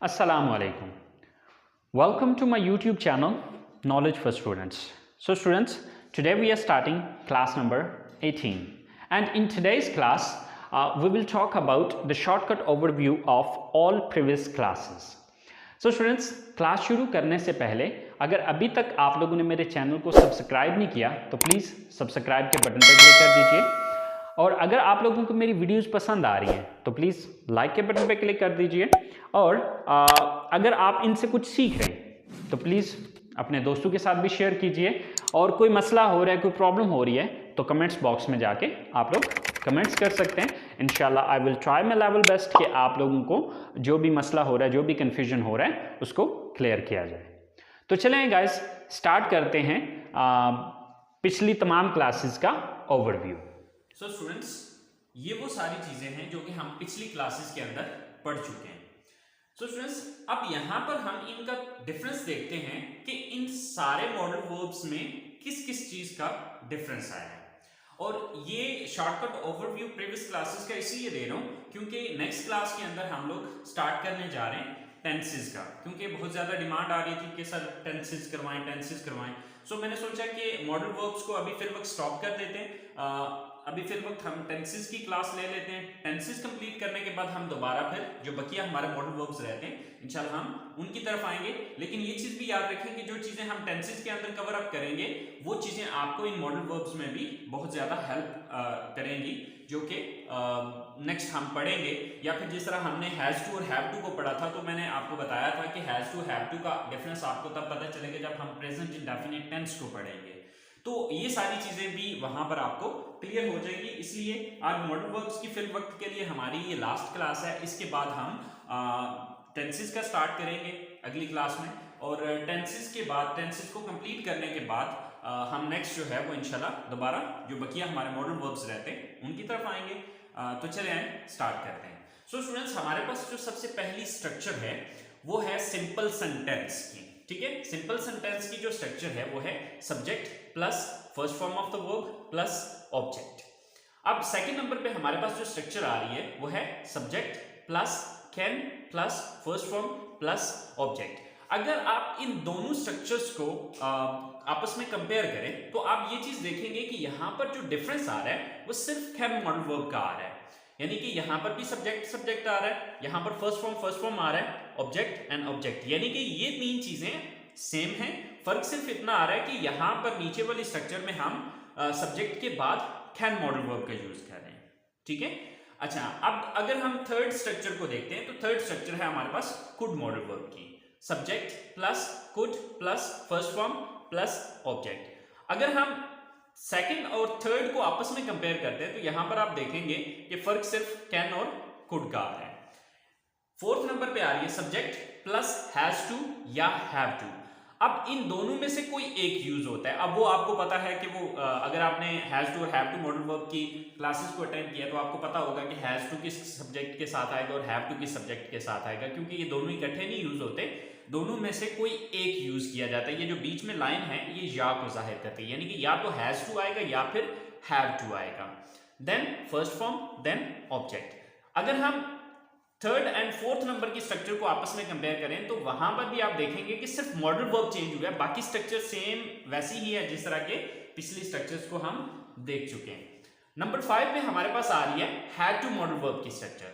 Assalamu alaikum. Welcome to my YouTube channel, Knowledge for Students. So students, today we are starting class number 18. And in today's class, we will talk about the shortcut overview of all previous classes. So students, class शुरू करने से पहले अगर अभी तक आप लोगों ने मेरे चैनल को सब्सक्राइब नहीं किया तो प्लीज़ सब्सक्राइब के बटन पर क्लिक कर दीजिए। और अगर आप लोगों को मेरी वीडियोस पसंद आ रही हैं तो प्लीज़ लाइक के बटन पर क्लिक कर दीजिए। और अगर आप इनसे कुछ सीख रहे हैं तो प्लीज़ अपने दोस्तों के साथ भी शेयर कीजिए। और कोई मसला हो रहा है, कोई प्रॉब्लम हो रही है तो कमेंट्स बॉक्स में जाके आप लोग कमेंट्स कर सकते हैं। इंशाल्लाह I will try my level best कि आप लोगों को जो भी मसला हो रहा है, जो भी कन्फ्यूजन हो रहा है उसको क्लियर किया जाए। तो चलें गाइस, स्टार्ट करते हैं पिछली तमाम क्लासेस का ओवरव्यू। सो स्टूडेंट्स, ये वो सारी चीजें हैं जो कि हम पिछली क्लासेस के अंदर पढ़ चुके हैं। सो स्टूडेंट्स, अब यहाँ पर हम इनका डिफरेंस देखते हैं कि इन सारे मॉडल वर्ब्स में किस किस चीज का डिफरेंस आया है। और ये शॉर्टकट ओवरव्यू प्रीवियस क्लासेस का इसीलिए दे रहा हूँ क्योंकि नेक्स्ट क्लास के अंदर हम लोग स्टार्ट करने जा रहे हैं टेंसेस का, क्योंकि बहुत ज्यादा डिमांड आ रही थी कि सर टेंसेस करवाएं। सो मैंने सोचा कि मॉडल वर्ब्स को अभी फिर वक्त स्टॉप कर देते हैं। अभी फिर वक्त हम टेंसेस की क्लास ले लेते हैं। टेंसेस कंप्लीट करने के बाद हम दोबारा फिर जो बकिया हमारे मॉडल वर्ब्स रहते हैं इंशाल्लाह हम उनकी तरफ आएंगे। लेकिन ये चीज भी याद रखें कि जो चीजें हम टेंसेस के अंदर कवर अप करेंगे वो चीजें आपको इन मॉडल वर्ब्स में भी बहुत ज्यादा हेल्प करेंगी, जो कि नेक्स्ट हम पढ़ेंगे। या फिर जिस तरह हमने हैज टू और हैव टू को पढ़ा था तो मैंने आपको बताया था कि हैज टू हैव टू का डिफरेंस आपको तब पता चलेगा जब हम प्रेजेंट इंडेफिनिट टेंस को पढ़ेंगे। तो ये सारी चीजें भी वहां पर आपको क्लियर हो जाएगी। इसलिए आज मॉडल वर्ब्स की फिल वक्त के लिए हमारी ये लास्ट क्लास है। इसके बाद हम टेंसेस का स्टार्ट करेंगे अगली क्लास में। और टेंसेस के बाद, टेंसेस को कंप्लीट करने के बाद हम नेक्स्ट जो है वो इंशाल्लाह दोबारा जो बकिया हमारे मॉडल वर्ब्स रहते हैं उनकी तरफ आएंगे। तो चले आए स्टार्ट करते हैं। सो स्टूडेंट्स, हमारे पास जो सबसे पहली स्ट्रक्चर है वो है सिंपल सेंटेंस की। ठीक है, सिंपल सेंटेंस की जो स्ट्रक्चर है वो है subject plus first form of the verb plus object. अब सेकंड नंबर पे हमारे पास जो स्ट्रक्चर आ रही है वो है subject plus can plus first form plus object. अगर आप इन दोनों स्ट्रक्चर्स को आपस में कंपेयर करें तो आप ये चीज देखेंगे कि यहां पर जो डिफरेंस आ रहा है वो सिर्फ कैन मॉडल वर्ब का आ रहा है। यानी कि यहां पर भी सब्जेक्ट आ रहा है, यहां पर फर्स्ट फॉर्म आ रहा है, ऑब्जेक्ट एंड ऑब्जेक्ट, यानी कि ये तीन चीजें सेम हैं। फर्क सिर्फ इतना आ रहा है कि यहां पर नीचे वाली स्ट्रक्चर में हम सब्जेक्ट के बाद कैन मॉडल वर्ब का यूज कर रहे हैं। ठीक है, अच्छा, अब अगर हम थर्ड स्ट्रक्चर को देखते हैं तो थर्ड स्ट्रक्चर है हमारे पास कुड मॉडल वर्ब की। Subject plus could plus first form plus object. अगर हम सेकंड और थर्ड को आपस में कंपेयर करते हैं तो यहां पर आप देखेंगे कि फर्क सिर्फ कैन और कुड का आ रहा है। फोर्थ नंबर पे आ रही है सब्जेक्ट प्लस हैज टू या हैव टू। अब इन दोनों में से कोई एक यूज होता है। अब वो आपको पता है कि वो अगर आपने हैज टू और हैव टू मॉडल वर्ब की क्लासेस को अटेंड किया तो आपको पता होगा कि हैज टू किस सब्जेक्ट के साथ आएगा और हैव टू किस सब्जेक्ट के साथ आएगा, क्योंकि ये दोनों इकट्ठे नहीं यूज होते, दोनों में से कोई एक यूज किया जाता है। ये जो बीच में लाइन है ये या को जाहिर करती है, यानी कि या तो हैज टू आएगा या फिर हैव टू आएगा, then first form then object. अगर हम थर्ड एंड फोर्थ नंबर की स्ट्रक्चर को आपस में कंपेयर करें तो वहां पर भी आप देखेंगे कि सिर्फ मॉडल वर्ब चेंज हुआ है, बाकी स्ट्रक्चर सेम वैसी ही है जिस तरह के पिछली स्ट्रक्चर्स को हम देख चुके हैं। नंबर 5 में हमारे पास आ रही है हैड टू मॉडल वर्ब की structure.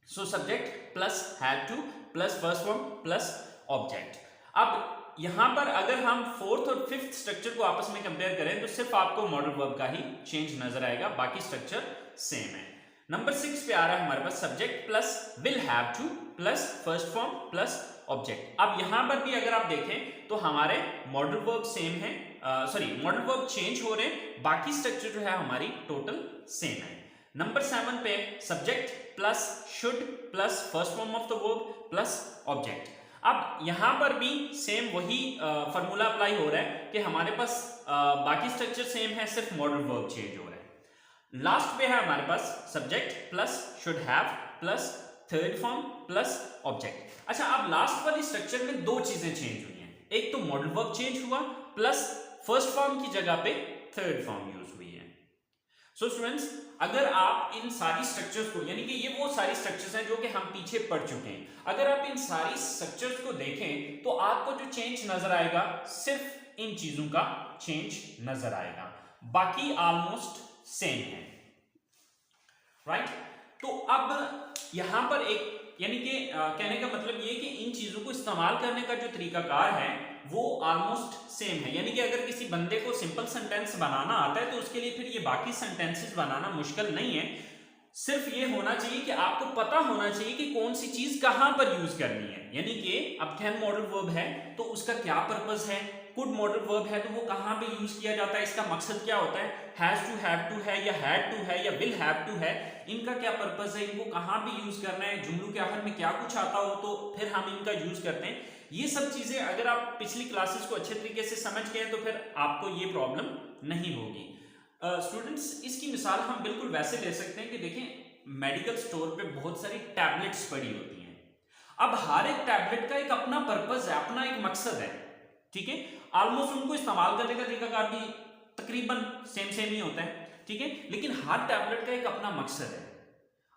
So subject plus had to plus first form plus object. अब यहां पर अगर हम फोर्थ और फिफ्थ स्ट्रक्चर को आपस में कंपेयर करें तो सिर्फ आपको मॉडल वर्ब का ही चेंज नजर आएगा, बाकी स्ट्रक्चर सेम है। नंबर 6 पे आ रहा है हमारे पास subject plus will have to plus first form plus object. अब यहां पर भी अगर आप देखें तो हमारे मॉडल वर्ब सेम है, मॉडल वर्ब चेंज हो रहे हैं, बाकी स्ट्रक्चर जो है हमारी टोटल सेम है। नंबर 7 पे subject plus should plus first form of the verb plus object. अब यहां पर भी सेम वही फॉर्मूला अप्लाई हो रहा है कि हमारे पास बाकी स्ट्रक्चर सेम है, सिर्फ मॉडल वर्ब चेंज हो रहा है। लास्ट पे है हमारे पास subject plus should have plus third form plus object. अच्छा, अब लास्ट वाली स्ट्रक्चर में दो चीजें चेंज हुई हैं, एक तो मॉडल वर्ब चेंज हुआ प्लस फर्स्ट फॉर्म की जगह पे थर्ड फॉर्म यूज हुई है। सो स्टूडेंट्स, अगर आप इन सारी स्ट्रक्चर्स को, यानी कि ये वो सारी स्ट्रक्चर्स हैं जो कि हम पीछे पढ़ चुके हैं, अगर आप इन सारी स्ट्रक्चर्स को देखें तो आपको जो चेंज नजर आएगा सिर्फ इन चीजों का चेंज नजर आएगा, बाकी ऑलमोस्ट सेम है, राइट। तो अब यहां पर एक, यानी कि कहने का मतलब ये कि इन चीजों को इस्तेमाल करने का जो तरीकाकार है वो ऑलमोस्ट सेम है, यानी कि अगर किसी बंदे को सिंपल सेंटेंस बनाना आता है तो उसके लिए फिर ये बाकी सेंटेंसेस बनाना मुश्किल नहीं है, सिर्फ ये होना चाहिए कि आपको पता होना चाहिए कि कौन सी चीज कहां पर यूज करनी है। यानी कि अब कैन मॉडल वर्ब है तो उसका क्या पर्पस है, कुड मॉडल वर्ब है तो वो कहां पे यूज किया जाता है, इसका मकसद क्या होता है, हैज टू, हैव टू है या हैड टू है या विल हैव टू है, इनका क्या पर्पस है, इनको कहां पे यूज करना है, जुमलों के आखिर में क्या कुछ आता हो तो फिर हम इनका यूज करते हैं। ये सब चीजें अगर आप पिछली क्लासेस को अच्छे तरीके से समझ गए तो फिर आपको ये प्रॉब्लम नहीं होगी। स्टूडेंट्स, इसकी मिसाल हम बिल्कुल वैसे ले सकते हैं कि देखें मेडिकल स्टोर पे बहुत सारी टैबलेट्स पड़ी होती हैं, अब हर एक टैबलेट का एक अपना पर्पस है, अपना एक मकसद है, ठीक है। ऑलमोस्ट उनको इस्तेमाल करने का तरीकाकार भी तकरीबन सेम ही होता है, ठीक है, लेकिन हर टैबलेट का एक अपना मकसद है।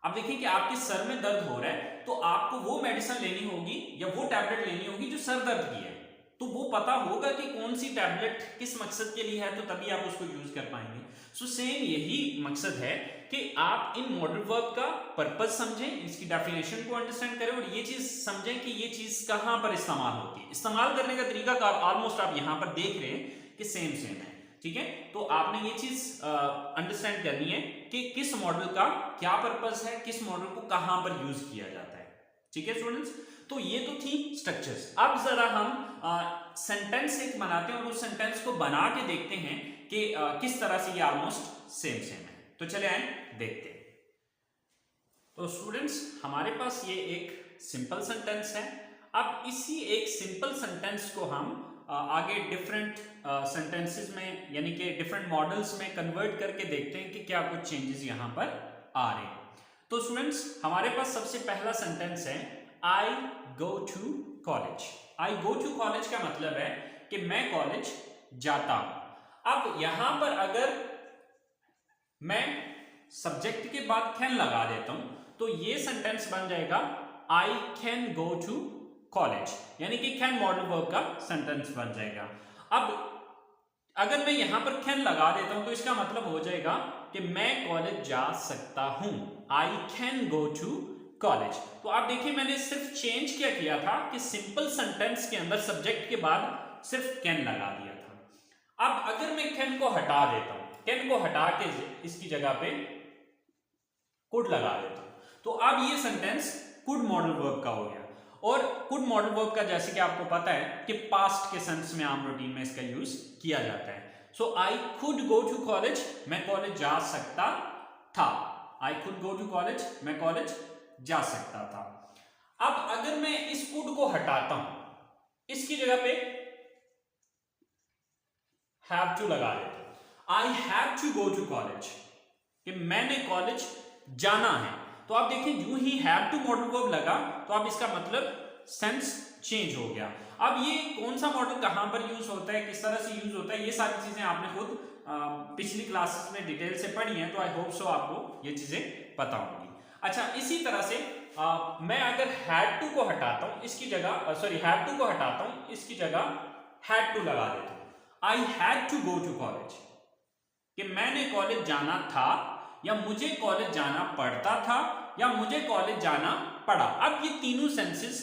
अब देखिए कि आपके सर में दर्द हो रहा है तो आपको वो मेडिसिन लेनी होगी या वो टैबलेट लेनी होगी जो सर दर्द की है, तो वो पता होगा कि कौन सी टैबलेट किस मकसद के लिए है, तो तभी आप उसको यूज कर पाएंगे। सो सेम यही मकसद है कि आप इन मॉडल वर्ब का पर्पस समझें, इसकी डेफिनेशन को अंडरस्टैंड करें और ये चीज समझें कि ये चीज कहां पर इस्तेमाल होती है। इस्तेमाल करने का तरीका ऑलमोस्ट आप यहां पर देख रहे हैं कि सेम है, ठीक है। तो आपने ये चीज अंडरस्टैंड करनी है कि किस मॉडल का क्या पर्पस है, किस मॉडल को कहां पर यूज किया जाता है, ठीक है स्टूडेंट्स। तो ये तो थी स्ट्रक्चर्स। अब जरा हम सेंटेंस एक बनाते हैं और उस सेंटेंस को बना के देखते हैं कि किस तरह से ये ऑलमोस्ट सेम है। तो चले आए देखते हैं। तो स्टूडेंट्स, हमारे पास ये एक सिंपल सेंटेंस है। अब इसी एक सिंपल सेंटेंस को हम आगे डिफरेंट सेंटेंसेस में, यानी कि डिफरेंट मॉडल्स में कन्वर्ट करके देखते हैं कि क्या कुछ चेंजेस यहां पर आ रहे हैं। तो स्टूडेंट्स, हमारे पास सबसे पहला सेंटेंस है I go to college. I go to college का मतलब है कि मैं कॉलेज जाता हूं। अब यहां पर अगर मैं सब्जेक्ट के बाद कैन लगा देता हूं तो ये सेंटेंस बन जाएगा I can go to college, यानी कि कैन मॉडल वर्ब का सेंटेंस बन जाएगा। अब अगर मैं यहां पर कैन लगा देता हूं तो इसका मतलब हो जाएगा कि मैं कॉलेज जा सकता हूं, I can go to college. तो आप देखिए मैंने सिर्फ चेंज क्या किया था कि सिंपल सेंटेंस के अंदर सब्जेक्ट के बाद सिर्फ कैन लगा दिया था। अब अगर मैं कैन को हटा देता हूं, कैन को हटा के इसकी जगह पे कुड लगा देता हूं, तो अब ये सेंटेंस कुड मॉडल वर्ब का हो गया। और कुड मॉडल वर्ब का जैसे कि आपको पता है कि पास्ट के सेंस में आम रूटीन में इसका यूज किया जाता है। So I could go to college, मैं कॉलेज जा सकता था। I could go to college, मैं कॉलेज जा सकता था। अब अगर मैं इस कुड को हटाता हूं, इसकी जगह पे हैव टू लगा देता हूं, I have to go to college, कि मैंने कॉलेज जाना है। तो आप देखिए यूं ही हैव टू मॉडल वर्ब लगा तो अब इसका मतलब सेंस चेंज हो गया। अब ये कौन सा मॉडल कहां पर यूज होता है, किस तरह से यूज होता है, ये सारी चीजें आपने खुद पिछली क्लासेस में डिटेल से पढ़ी हैं, तो आई होप सो आपको ये चीजें पता होंगी। अच्छा, इसी तरह से मैं अगर हैड टू को हटाता हूं इसकी जगह, सॉरी हैड टू को हटाता हूं इसकी जगह हैड टू लगा देता हूं, I had to go to college, कि मैंने कॉलेज जाना था या मुझे कॉलेज जाना पड़ता था या मुझे कॉलेज जाना पड़ा। अब ये तीनों tenses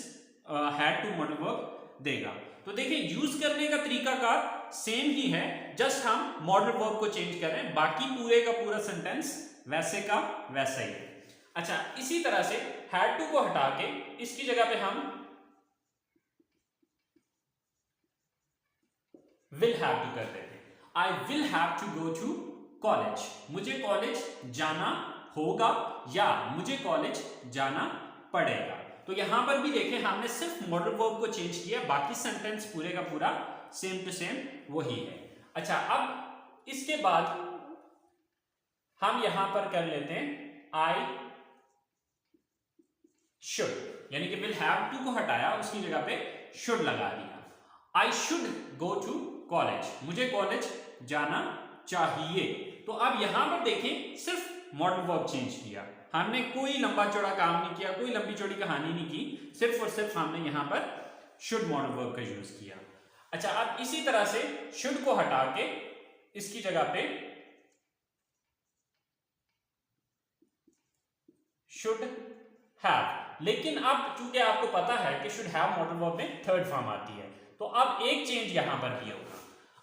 had to modal verb देगा। तो देखिए यूज करने का तरीकाकार सेम ही है, जस्ट हम मॉडल वर्ब को चेंज कर रहे हैं, बाकी पूरे का पूरा सेंटेंस वैसे का वैसा ही है। अच्छा, इसी तरह से हैड टू को हटा के इसकी जगह पे हम विल हैव टू कर देते हैं, I will have to go to college, मुझे कॉलेज जाना होगा या मुझे कॉलेज जाना पड़ेगा। तो यहां पर भी देखें हमने सिर्फ मॉडल वर्ब को चेंज किया, बाकी सेंटेंस पूरे का पूरा सेम टू सेम वही है। अच्छा, अब इसके बाद हम यहां पर कर लेते हैं आई शुड, यानी कि विल हैव टू को हटाया उसकी जगह पे शुड लगा दिया, I should go to college, मुझे कॉलेज जाना चाहिए। तो अब यहां पर देखें सिर्फ मॉडल वर्ब चेंज किया, हमने कोई लंबा चौड़ा काम नहीं किया, कोई लंबी चौड़ी कहानी नहीं की, सिर्फ और सिर्फ हमने यहां पर शुड मॉडल वर्ब का यूज किया। अच्छा, अब इसी तरह से शुड को हटा के इसकी जगह पे शुड हैव, लेकिन अब चूंकि आपको पता है कि शुड हैव मॉडल वर्ब में थर्ड फॉर्म आती है, तो अब एक चेंज यहां पर भी होगा,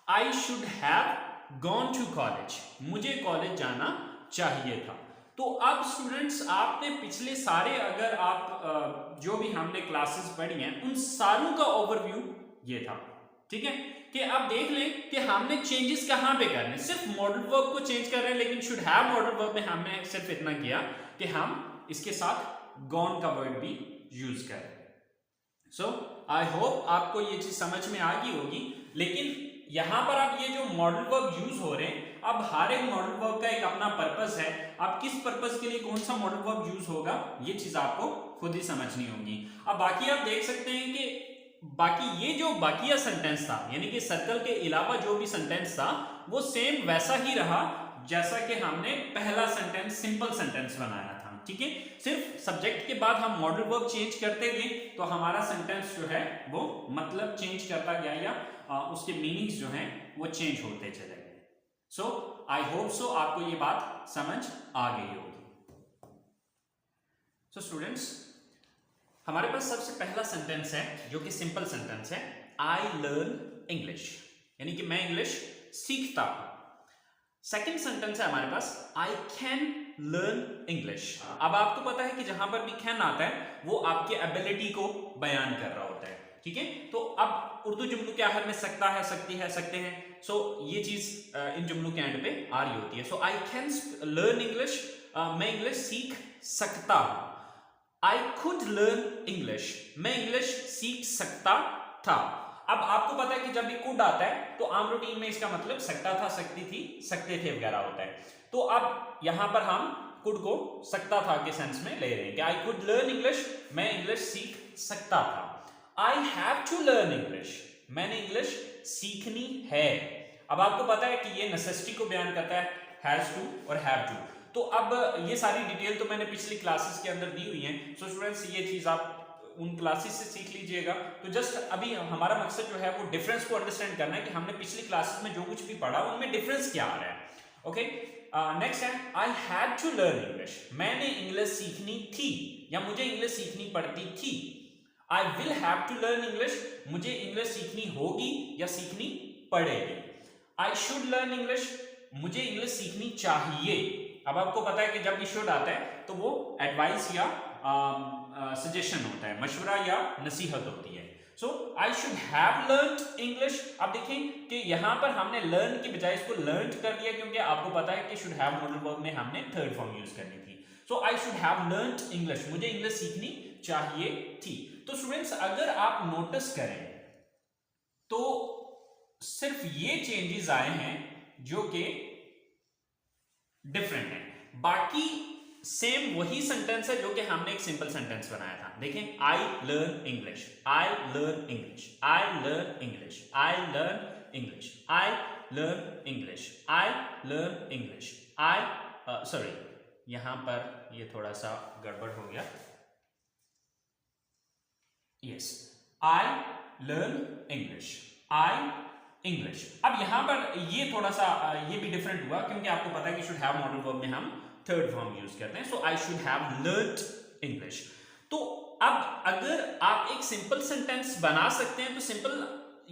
I should have gone to college, मुझे कॉलेज जाना चाहिए था। तो अब स्टूडेंट्स आपने पिछले सारे, अगर आप जो भी हमने क्लासेस पढ़ी हैं उन सारों का ओवरव्यू ये था, ठीक है, कि अब देख लें कि हमने चेंजेस कहां पे करने, सिर्फ मॉडल वर्ब को चेंज कर रहे हैं, लेकिन शुड हैव मॉडल वर्ब में हमने सिर्फ इतना किया कि हम इसके साथ गॉन का वर्ड भी यूज कर रहे हैं। सो आई होप आपको ये चीज समझ में आ गई होगी। लेकिन यहां पर आप ये जो मॉडल वर्ब यूज हो रहे हैं, अब हर एक मॉडल वर्ब का एक अपना पर्पस है, आप किस पर्पस के लिए कौन सा मॉडल वर्ब यूज होगा ये चीज आपको खुद ही समझनी होगी। अब बाकी आप देख सकते हैं कि बाकी ये जो बाकिया सेंटेंस था, यानी कि सर्कल के अलावा जो भी सेंटेंस था वो सेम वैसा ही रहा जैसा कि हमने पहला सेंटेंस सिंपल सेंटेंस बनाया था, ठीक है। सिर्फ सब्जेक्ट के बाद हम मॉडल वर्ब चेंज करते गए तो हमारा सेंटेंस जो है वो मतलब चेंज करता गया, या उसके मीनिंग्स जो हैं वो चेंज होते चले गए। सो आई होप सो आपको ये बात समझ आ गई होगी। सो स्टूडेंट्स, हमारे पास सबसे पहला सेंटेंस है जो कि सिंपल सेंटेंस है, आई लर्न इंग्लिश, यानी कि मैं इंग्लिश सीखता हूं। सेकेंड सेंटेंस है हमारे पास, आई कैन लर्न इंग्लिश। अब आपको पता है कि जहां पर भी कैन आता है वो आपके एबिलिटी को बयान कर रहा होता है, ठीक है। तो अब उर्दू जुमलों के आखिर में सकता है, सकती है, सकते हैं, सो ये चीज इन जुमलों के एंड पे आ रही होती है। So I can learn English, मैं इंग्लिश सीख सकता हूं। आई कुड लर्न इंग्लिश, मैं इंग्लिश सीख सकता था। अब आपको पता है कि जब भी कुड आता है तो आम रूटीन में इसका मतलब सकता था, सकती थी, सकते थे वगैरह होता है। तो अब यहां पर हम कुड को सकता था के सेंस में ले रहे हैं कि आई कुड लर्न इंग्लिश, मैं इंग्लिश सीख सकता था। I have to learn English, मैंने इंग्लिश सीखनी है। अब आपको पता है कि ये नेसेसिटी को बयान करता है, हैज टू और हैव टू। तो अब ये सारी डिटेल तो मैंने पिछली क्लासेस के अंदर दी हुई है। सो स्टूडेंट्स, ये चीज आप उन क्लासेस से सीख लीजिएगा। तो जस्ट अभी हमारा मकसद जो है वो डिफरेंस को अंडरस्टैंड करना है कि हमने पिछली क्लासेस में जो कुछ भी पढ़ा उनमें डिफरेंस क्या आ रहा है। ओके, नेक्स्ट है, I had to learn English, मैंने इंग्लिश सीखनी थी या मुझे इंग्लिश सीखनी पड़ती थी। I will have to learn English, मुझे इंग्लिश सीखनी होगी या सीखनी पड़ेगी। आई शुड लर्न इंग्लिश, मुझे इंग्लिश सीखनी चाहिए। अब आपको पता है कि जब भी शुड आता है तो वो एडवाइस या सजेशन होता है, मशवरा या नसीहत होती है। So I should have learned English. अब देखें कि यहां पर हमने लर्न की बजाय इसको लर्न कर दिया, क्योंकि आपको पता है कि शुड हैव मॉडल वर्ब में हमने थर्ड फॉर्म यूज करनी थी। So I should have learned English, मुझे इंग्लिश सीखनी चाहिए थी। तो स्टूडेंट्स, अगर आप नोटिस करें तो सिर्फ ये चेंजेस आए हैं जो कि डिफरेंट है, बाकी सेम वही सेंटेंस है जो कि हमने एक सिंपल सेंटेंस बनाया था। देखें, I learn English, I learn English, I learn English, I learn English, I learn English, I learn English, I sorry, यहां पर ये थोड़ा सा गड़बड़ हो गया। Yes, I learn English, I English. अब यहां पर ये थोड़ा सा ये भी डिफरेंट हुआ, क्योंकि आपको पता है कि शुड हैव मॉडल वर्ब में हम थर्ड फॉर्म यूज करते हैं। So I should have learned English. तो अब अगर आप एक सिंपल सेंटेंस बना सकते हैं तो सिंपल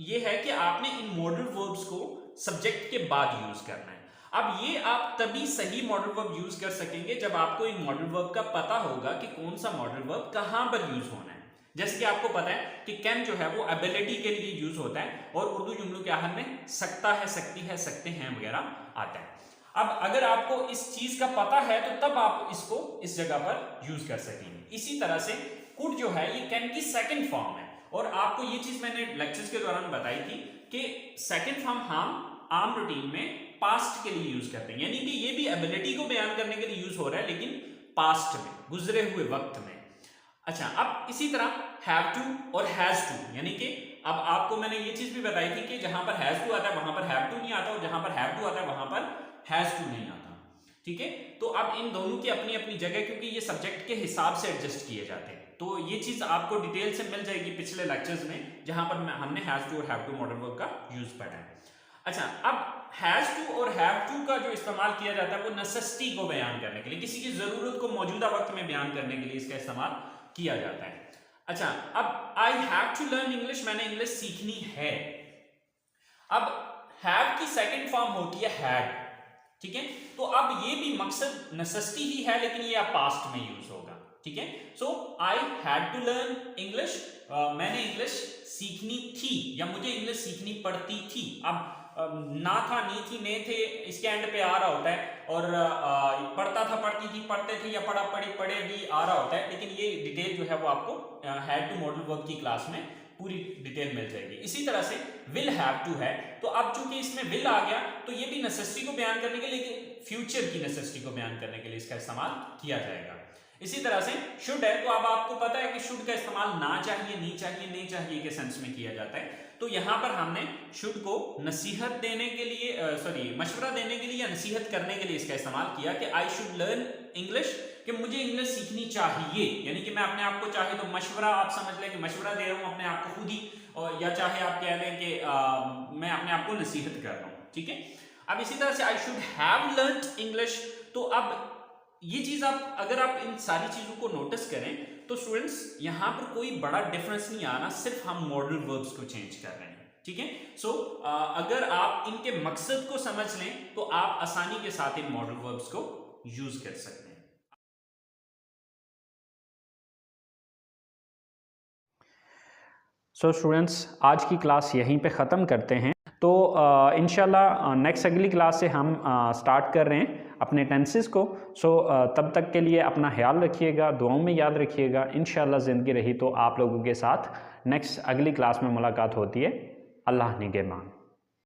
ये है कि आपने इन मॉडल वर्ब्स को सब्जेक्ट के बाद यूज करना है। अब ये आप तभी सही मॉडल वर्ब यूज कर सकेंगे जब आपको इन मॉडल वर्ब का पता होगा कि कौन सा मॉडल वर्ब कहां पर यूज होना है। जैसे कि आपको पता है कि कैन जो है वो एबिलिटी के लिए यूज होता है और उर्दू जुमलों के आखिर में सकता है, सकती है, सकते हैं वगैरह आता है। अब अगर आपको इस चीज का पता है तो तब आप इसको इस जगह पर यूज कर सकेंगे। इसी तरह से कुड जो है ये कैन की सेकंड फॉर्म है, और आपको ये चीज मैंने लेक्चर्स के दौरान बताई थी कि सेकंड फॉर्म हम आम रूटीन में पास्ट के लिए यूज करते हैं, यानी कि ये भी एबिलिटी को बयान करने के लिए यूज हो रहा है, लेकिन पास्ट में, गुजरे हुए वक्त में। अच्छा, अब इसी तरह हैव टू और हैज टू, यानी कि अब आपको मैंने ये चीज भी बताई थी कि जहां पर हैज टू आता है वहां पर हैव टू नहीं आता, और जहां पर हैव टू आता है वहां पर हैज टू नहीं आता। ठीक है, तो अब इन दोनों की अपनी अपनी जगह, क्योंकि ये सब्जेक्ट के हिसाब से एडजस्ट किए जाते हैं, तो ये चीज आपको डिटेल से मिल जाएगी पिछले लेक्चर्स में, जहां पर हमने हैज टू और हैव टू मॉडल वर्ब का यूज पढ़ा है। अच्छा, अब हैज टू और हैव टू का जो इस्तेमाल किया जाता है वो नेसेसिटी को बयान करने के लिए, किसी की जरूरत को मौजूदा वक्त में बयान करने के लिए इसका इस्तेमाल किया जाता है। अच्छा, अब I have to learn English, मैंने इंग्लिश सीखनी है। अब हैव की सेकंड फॉर्म होती है हैड। ठीक है, तो अब ये भी मकसद नेसेसिटी ही है, लेकिन ये अब पास्ट में यूज होगा। ठीक है, so I had to learn English, मैंने इंग्लिश सीखनी थी या मुझे इंग्लिश सीखनी पड़ती थी। अब ना था, नी थी, ने थे, इसके एंड पे आ रहा होता है, और पढ़ता था, पढ़ती थी, पढ़ते थे, या पढ़ा, पढ़ी, पढ़े भी आ रहा होता है, लेकिन ये डिटेल जो है वो आपको हैड टू मॉडल वर्ब की क्लास में पूरी डिटेल मिल जाएगी। इसी तरह से विल हैव टू है, तो अब चूंकि इसमें विल आ गया, तो ये भी नेसेसिटी को बयान करने के लिए, लेकिन फ्यूचर की नेसेसिटी को बयान करने के लिए इसका इस्तेमाल किया जाएगा। इसी तरह से शुड है, तो अब आपको पता है कि शुड का इस्तेमाल ना चाहिए, नहीं चाहिए, नहीं चाहिए के सेंस में किया जाता है। तो यहां पर हमने शुड को नसीहत देने के लिए, मशवरा देने के लिए या नसीहत करने के लिए इसका इस्तेमाल किया कि आई शुड लर्न इंग्लिश, कि मुझे इंग्लिश सीखनी चाहिए, यानी कि मैं अपने आप को चाहे तो मशवरा, आप समझ लें कि मशवरा दे रहा हूं अपने आप को खुद ही, और या चाहे आप कह लें कि मैं अपने आप को नसीहत कर रहा हूं। ठीक है, अब इसी तरह से आई शुड हैव लर्न्ड इंग्लिश, तो अब ये चीज आप, अगर आप इन सारी चीजों को नोटिस करें तो स्टूडेंट्स यहां पर कोई बड़ा डिफरेंस नहीं आ रहा, सिर्फ हम मॉडल वर्ब्स को चेंज कर रहे हैं। ठीक है, सो अगर आप इनके मकसद को समझ लें तो आप आसानी के साथ इन मॉडल वर्ब्स को यूज कर सकते हैं। सो स्टूडेंट्स, आज की क्लास यहीं पे ख़त्म करते हैं। तो इंशाल्लाह नेक्स्ट अगली क्लास से हम स्टार्ट कर रहे हैं अपने टेंसेस को। सो तब तक के लिए अपना ख्याल रखिएगा, दुआओं में याद रखिएगा। इंशाल्लाह ज़िंदगी रही तो आप लोगों के साथ नेक्स्ट अगली क्लास में मुलाकात होती है। अल्लाह निगहबान।